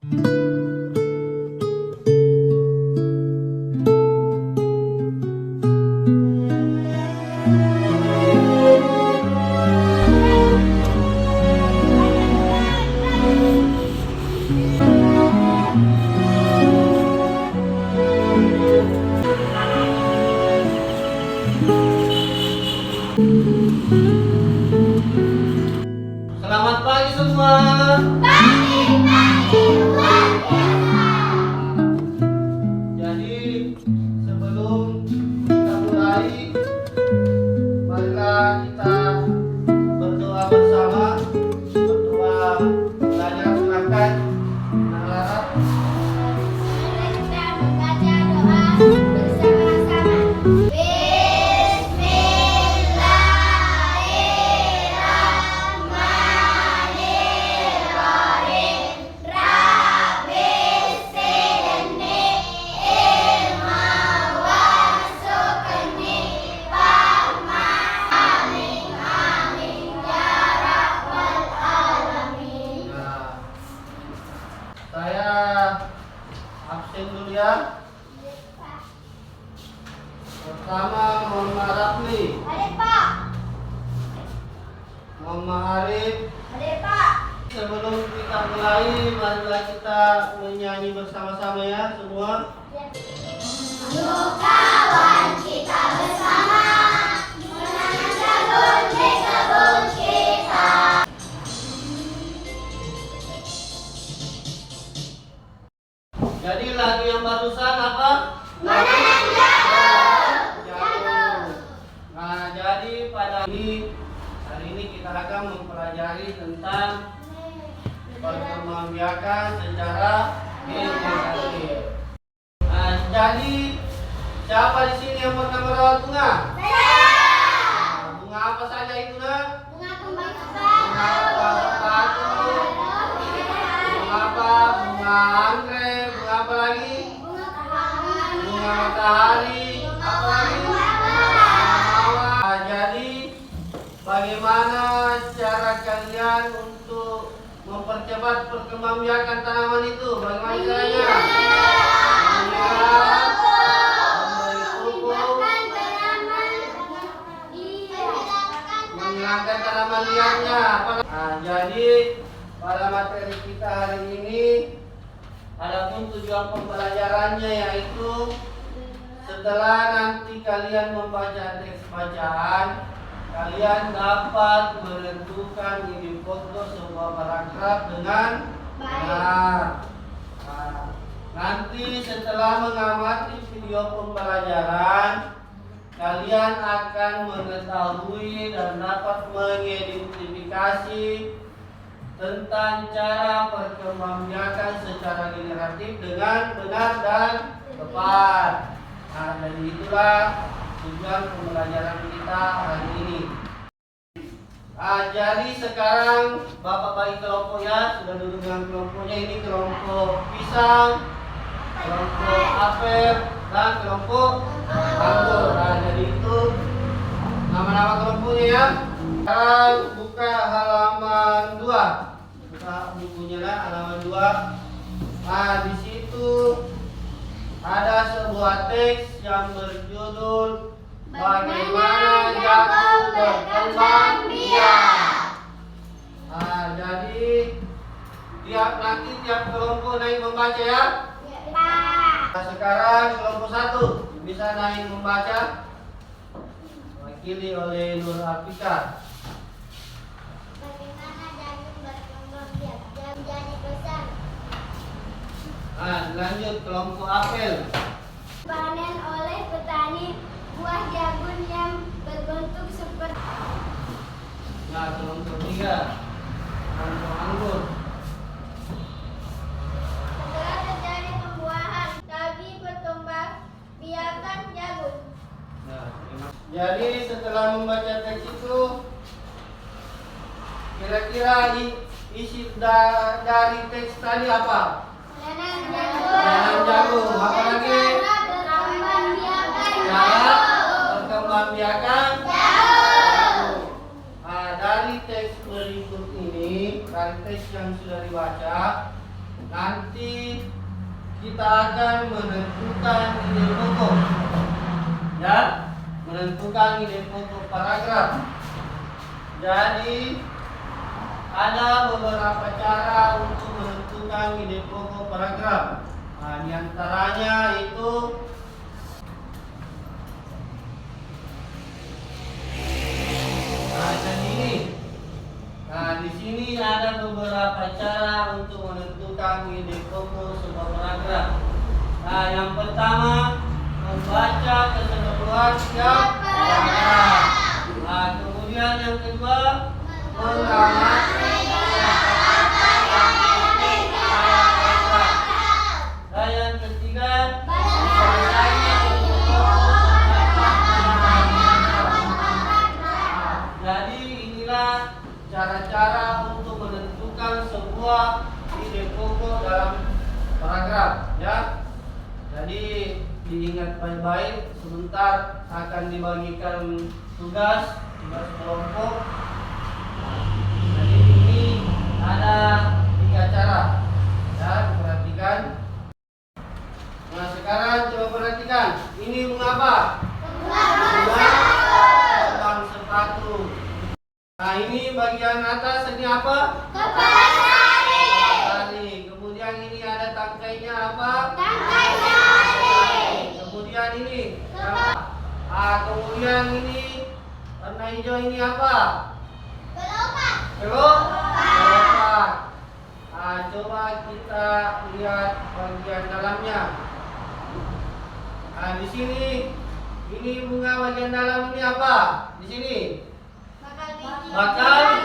Selamat pagi semua. Pagi luar biasa. Jadi sebelum kita mulai, marilah kita berdoa bersama. Berdoa belajar silakan. Nah, Mari kita membaca doa bersama-sama. Bismillahirrahmanirrahim. Rabbi sidni ilma warzuqni fahma. Amin amin ya rabbal alamin. nah, saya absen dulu ya. Pertama Muhammad Rafli, Adik Pak. Muhammad Arif. Adik Pak. Sebelum kita mulai, marilah kita menyanyi bersama-sama ya semua. Yuk kawan kita bersama menanam jagung di kebun kita. Jadi lagu yang barusan apa? Menanam jagung. Jagung. Nah, jadi pada hari ini kita akan mempelajari tentang perkembangbiakan secara ilmiah. Nah, jadi siapa di sini yang pernah merawat bunga? Saya. Nah, bunga apa saja itu nak? Bunga kembang kebang. Bunga batu, bunga apa? Bunga anggrek, bunga apa lagi? Bunga kahayan. Bunga matahari, apa lagi? Mawar. Nah, jadi bagaimana cara kalian untuk mempercepat perkembangbiakan tanaman itu? Bagaimana caranya? Menyiram, memberi pupuk, menghilangkan tanaman liarnya. Nah, jadi pada materi kita hari ini, adapun tujuan pembelajarannya yaitu setelah nanti kalian membaca teks bacaan, kalian dapat menentukan ide foto sebuah paragraf dengan benar. Nah, nanti setelah mengamati video pembelajaran, kalian akan mengetahui dan dapat mengidentifikasi tentang cara perkembangbiakan secara generatif dengan benar dan tepat. Nah, jadi itulah tujuan pembelajaran kita hari ini. Jadi sekarang Bapak bagi kelompok ya, sudah duduk dengan kelompoknya. Ini kelompok pisang, kelompok apel, dan kelompok anggur. Nah, jadi itu nama-nama kelompoknya ya. Sekarang buka halaman 2. Buka bukunya lah, halaman 2. Nah, di situ ada sebuah teks yang berjudul Bagaimana Jagung Berkembang Biak. Nah, jadi nanti tiap kelompok naik membaca ya. Nah, sekarang kelompok 1 bisa naik membaca, diwakili oleh Nur Afika. Bagaimana jagung berkembang biak dan jadi besar? Nah, lanjut kelompok apel. Panen oleh petani buah jagung yang berbentuk seperti. Nah, kelompok 3 kelompok anggur. Setelah terjadi pembuahan, tapi berkembang biakan jagung. Nah, jadi setelah membaca teks itu, kira-kira isi dari teks tadi apa? Menanam jagung. Menanam jagung. Apa lagi? Cara perkembangbiakan jagung. Nah, dari teks berikut ini, dari teks yang sudah dibaca, nanti kita akan menentukan ide pokok. Ya, menentukan ide pokok paragraf. Jadi ada beberapa cara untuk menentukan ide pokok paragraf. Nah, di antaranya itu di sini ada beberapa cara untuk menentukan ide pokok sebuah paragraf. Nah, yang pertama membaca keseluruhan setiap paragraf. Nah, kemudian yang kedua mengamati kata-kata yang penting pada paragraf. Dan yang ketiga mempercayai ide pokok jadi inilah cara-cara untuk menentukan sebuah ide pokok dalam paragraf, ya. Jadi diingat baik-baik, sebentar akan dibagikan tugas kelompok. Jadi ini ada 3 cara, ya, perhatikan. Nah, sekarang coba perhatikan, ini mengapa? Kembang sepatu. Nah, ini bagian atas ini apa? Kepala Tali. Kemudian ini ada tangkainya apa? Tangkai tali. Kemudian ini kemudian ini warna hijau ini apa? Kelopak. Coba kita lihat bagian dalamnya. Di sini ini bunga bagian dalam ini apa? Di sini bakal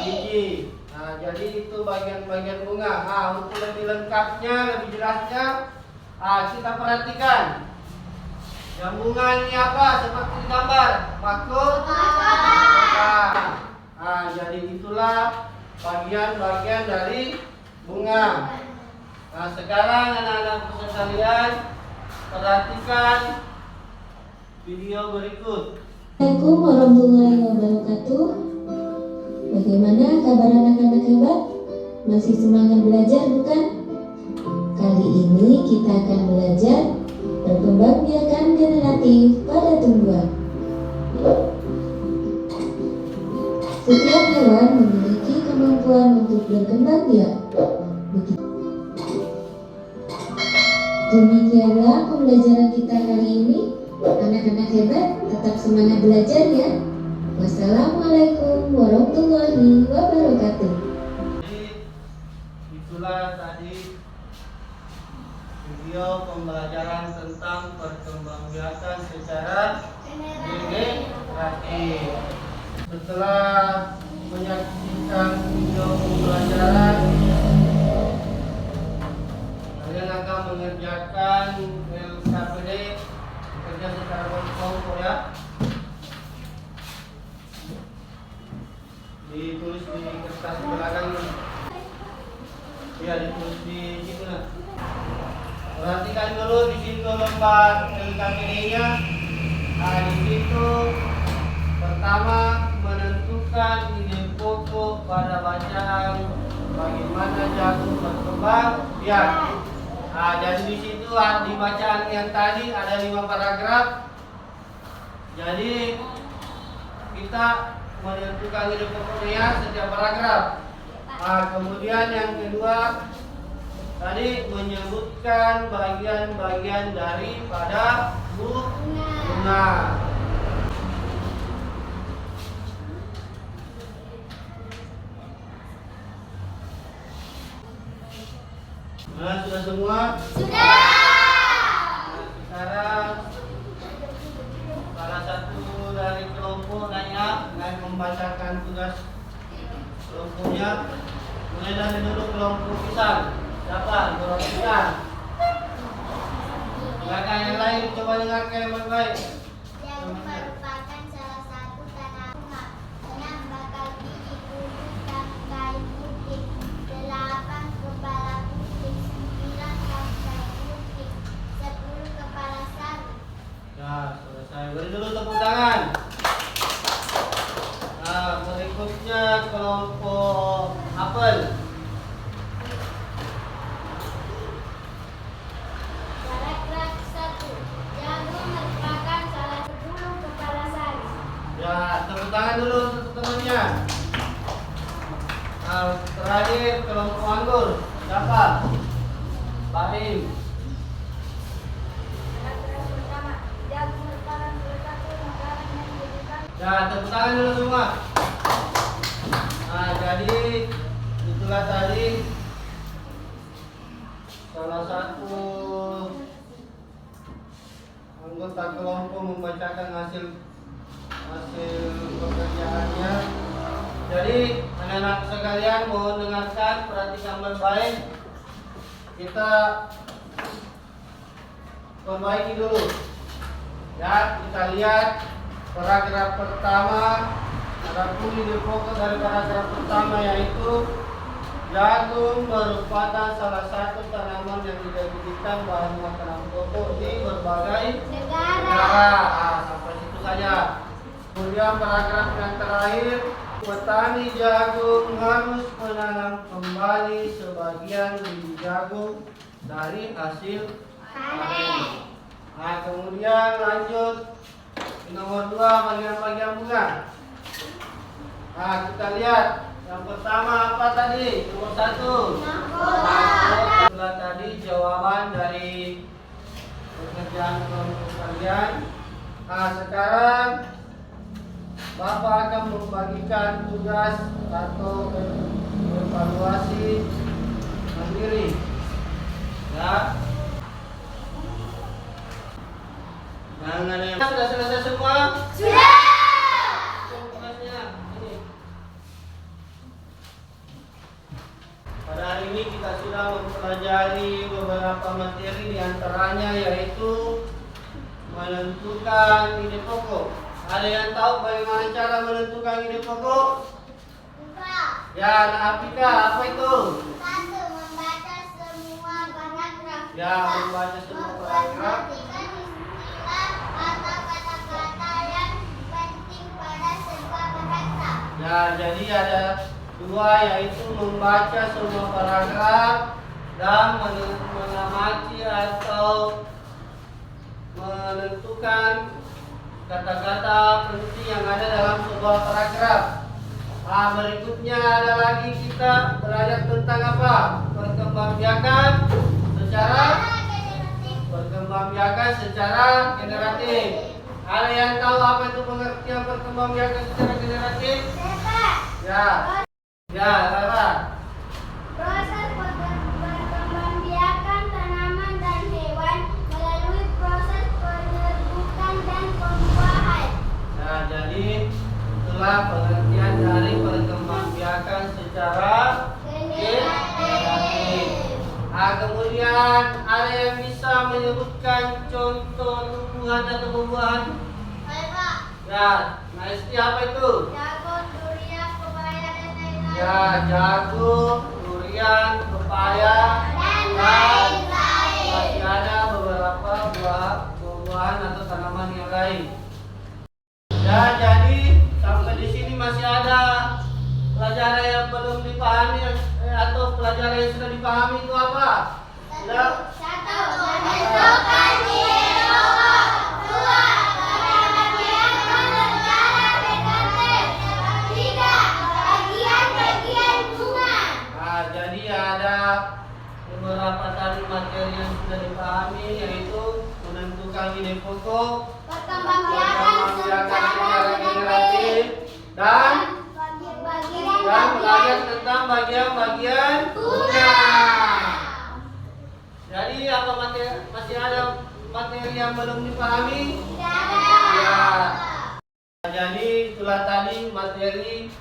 biji. Nah, jadi itu bagian-bagian bunga. Untuk lebih lengkapnya, lebih jelasnya, kita perhatikan. Yang bunga ini apa? Seperti di gambar, mahkota. Jadi itulah bagian-bagian dari bunga. Nah, sekarang anak-anak sekalian, perhatikan video berikut. Assalamualaikum warahmatullahi wabarakatuh. Bagaimana kabar anak-anak hebat? Masih semangat belajar bukan? Kali ini kita akan belajar perkembangbiakan generatif pada tumbuhan. Setiap hewan memiliki kemampuan untuk berkembang biak. Demikianlah pembelajaran kita kali ini. Anak-anak hebat, tetap semangat belajar ya. Wassalamualaikum warahmatullahi wabarakatuh. Jadi itulah tadi video pembelajaran tentang perkembangbiakan secara generatif. Setelah menyaksikan video pembelajaran, kalian akan mengerjakan LKPD kerja secara kelompok, ya. Ditulis di kertas belakang. Ya, ditulis di situ. Perhatikan dulu di situ lembar LKPD-nya. Di situ pertama menentukan ide pokok pada bacaan bagaimana jagung berkembang biak. Jadi di situ di bacaan yang tadi ada 5 paragraf. Jadi kita menentukan ide pokoknya setiap paragraf. Kemudian yang kedua tadi menyebutkan bagian-bagian daripada bunga. Nah, sudah semua? Sudah. Sekarang salah satu dari kelompok nanya dengan membacakan tugas kelompoknya. Mulai dari dulu kelompok pisang. Siapa? Kelompok pisang. Silakan yang lain coba dengarkan baik-baik. Yang merupakan salah satu tanah bunga. 6 bakal biji kuning tangkai putih. 8 kepala putih. 9 tangkai putih. 10 kepala sari. Nah, selesai. Beri dulu tepuk tangan. Nah, berikutnya kelompok apel. dulu untuk temannya. Nah, terakhir kelompok anggur. Siapa? Baim. Ya, tepuk tangan dulu semua. Nah, jadi itulah tadi salah satu anggota kelompok membacakan hasil pekerjaannya. Jadi anak-anak sekalian mohon dengarkan, perhatikan baik-baik. Kita perbaiki dulu. Ya, kita lihat paragraf pertama. Ada ide pokok dari paragraf pertama, yaitu jagung merupakan salah satu tanaman yang dijadikan bahan makanan pokok di berbagai negara. Sampai situ saja. Kemudian paragraf yang terakhir, petani jagung harus menanam kembali sebagian biji jagung dari hasil panen. Nah, kemudian lanjut nomor 2, bagian-bagian bunga. Nah, kita lihat yang pertama apa tadi? Nomor 1. Setelah tadi jawaban dari pekerjaan kelompok kalian. Nah, sekarang Bapak akan membagikan tugas atau evaluasi mandiri. Ya. Jangan ada yang sudah selesai semua? Sudah. Tugasnya ini. Pada hari ini kita sudah mempelajari beberapa materi, diantaranya yaitu menentukan ide pokok. Ada yang tahu bagaimana cara menentukan ide pokok? Ya, Nak Afika, apa itu? 1. Membaca semua paragraf. Ya, membaca semua paragraf. Perhatikan istilah atau kata-kata yang penting pada sebuah paragraf. Ya, jadi ada 2, yaitu membaca semua paragraf dan mengamati atau menentukan kata-kata penting yang ada dalam sebuah paragraf. Nah, berikutnya ada lagi kita belajar tentang apa? Perkembangbiakan secara generatif. Ada yang tahu apa itu pengertian perkembangbiakan secara generatif? Ya. Ya, Rara. Proses perkembangbiakan tanaman dan hewan melalui proses penyerbukan dan pembuahan. Nah, jadi itulah pengertian dari perkembangbiakan secara generatif. Nah, kemudian ada yang bisa menyebutkan contoh tumbuhan atau buah-buahan? Pak. Ya, nah apa itu? Jagung, durian, pepaya, dan lain-lain. Ya, jagung, durian, pepaya, Dan dan lain-lain. masih ada beberapa buah-buahan atau tanaman yang lain. Ya, jadi sampai di sini masih ada pelajaran yang belum dipahami atau pelajaran yang sudah dipahami itu apa? Ya. 1. Menentukan ide pokok. 2. Perhatikan secara negatif. 3. Bagian-bagian bunga. Nah, jadi ada beberapa tadi materi yang sudah dipahami, yaitu menentukan ide pokok, Perkembangbiakan secara generatif, dan bagian-bagian belajar tentang bagian-bagian bunga. Jadi apa materi, masih ada materi yang belum dipahami? Ya. Jadi itulah tadi materi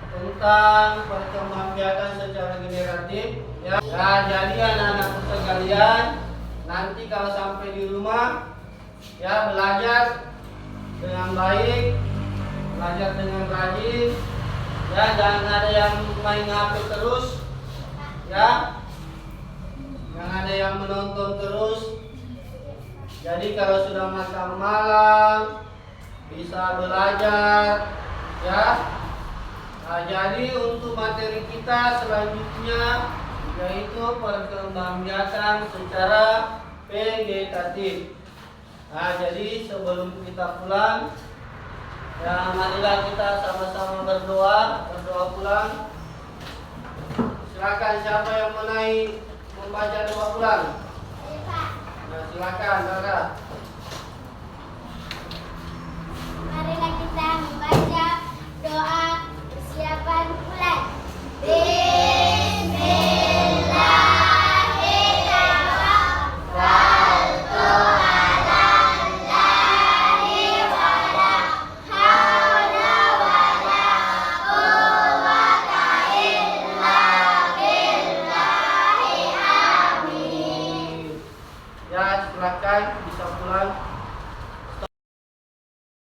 tentang perkembangbiakan secara generatif. Ya, jadi anak-anak sekalian, nanti kalau sampai di rumah, ya belajar dengan baik, belajar dengan rajin. Ya, jangan ada yang main HP terus. Ya. Jangan ada yang menonton terus. Jadi kalau sudah makan malam bisa belajar, ya. Nah, jadi untuk materi kita selanjutnya yaitu perkembangbiakan secara vegetatif. Nah, jadi sebelum kita pulang, Ya, marilah kita sama-sama berdoa pulang. Silakan siapa yang mau naik membaca doa pulang. Ayo Pak. Nah, silakan, Dara. Marilah kita membaca doa